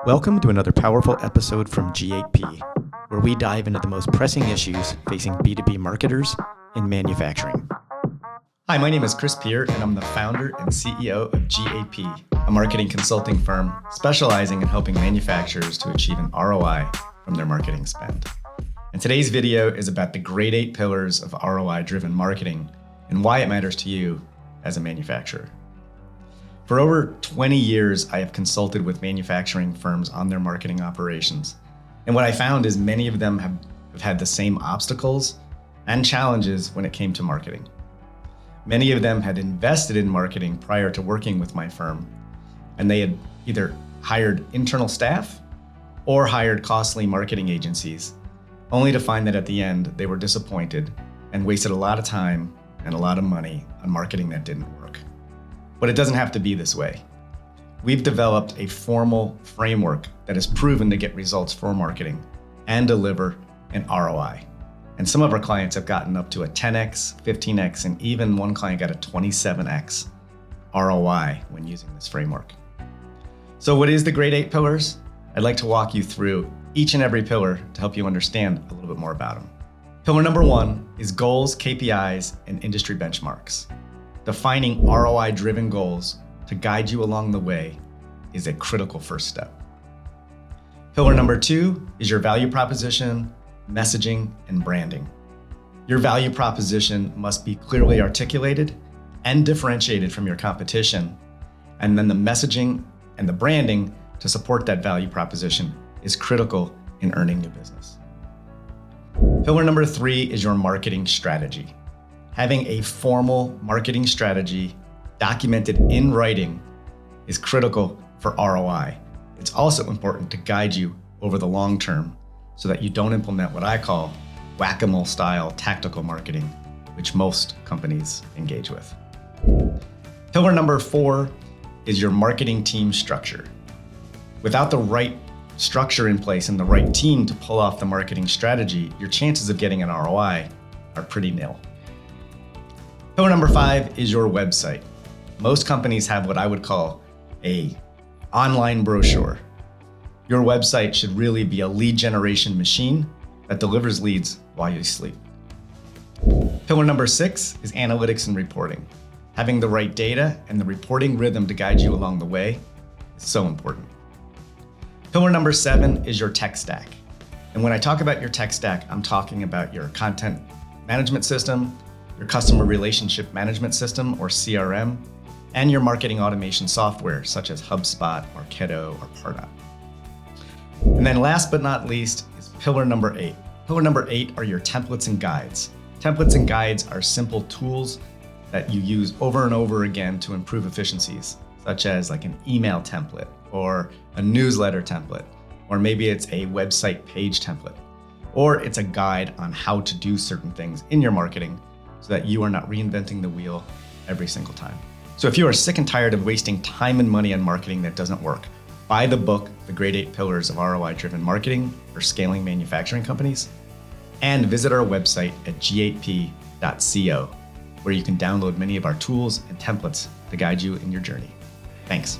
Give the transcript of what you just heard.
Welcome to another powerful episode from G8P, where we dive into the most pressing issues facing B2B marketers in manufacturing. Hi, my name is Chris Peer, and I'm the founder and CEO of G8P, a marketing consulting firm specializing in helping manufacturers to achieve an ROI from their marketing spend. And today's video is about the great 8 pillars of ROI-driven marketing and why it matters to you as a manufacturer. For over 20 years, I have consulted with manufacturing firms on their marketing operations. And what I found is many of them have had the same obstacles and challenges when it came to marketing. Many of them had invested in marketing prior to working with my firm, and they had either hired internal staff or hired costly marketing agencies, only to find that at the end they were disappointed and wasted a lot of time and a lot of money on marketing that didn't work. But it doesn't have to be this way. We've developed a formal framework that is proven to get results for marketing and deliver an ROI. And some of our clients have gotten up to a 10x, 15x, and even one client got a 27x ROI when using this framework. So what is the great 8 pillars? I'd like to walk you through each and every pillar to help you understand a little bit more about them. Pillar number 1 is goals, KPIs, and industry benchmarks. Defining ROI-driven goals to guide you along the way is a critical first step. Pillar number 2 is your value proposition, messaging, and branding. Your value proposition must be clearly articulated and differentiated from your competition, and then the messaging and the branding to support that value proposition is critical in earning new business. Pillar number 3 is your marketing strategy. Having a formal marketing strategy documented in writing is critical for ROI. It's also important to guide you over the long term so that you don't implement what I call whack-a-mole style tactical marketing, which most companies engage with. Pillar number 4 is your marketing team structure. Without the right structure in place and the right team to pull off the marketing strategy, your chances of getting an ROI are pretty nil. Pillar number 5 is your website. Most companies have what I would call an online brochure. Your website should really be a lead generation machine that delivers leads while you sleep. Pillar number 6 is analytics and reporting. Having the right data and the reporting rhythm to guide you along the way is so important. Pillar number 7 is your tech stack. And when I talk about your tech stack, I'm talking about your content management system, your customer relationship management system or CRM, and your marketing automation software such as HubSpot, Marketo, or Pardot. And then last but not least is pillar number 8. Pillar number 8 are your templates and guides. Templates and guides are simple tools that you use over and over again to improve efficiencies, such as like an email template or a newsletter template, or maybe it's a website page template, or it's a guide on how to do certain things in your marketing so that you are not reinventing the wheel every single time. So if you are sick and tired of wasting time and money on marketing that doesn't work, buy the book, The Great 8 Pillars of ROI-Driven Marketing for Scaling Manufacturing Companies, and visit our website at g8p.co, where you can download many of our tools and templates to guide you in your journey. Thanks.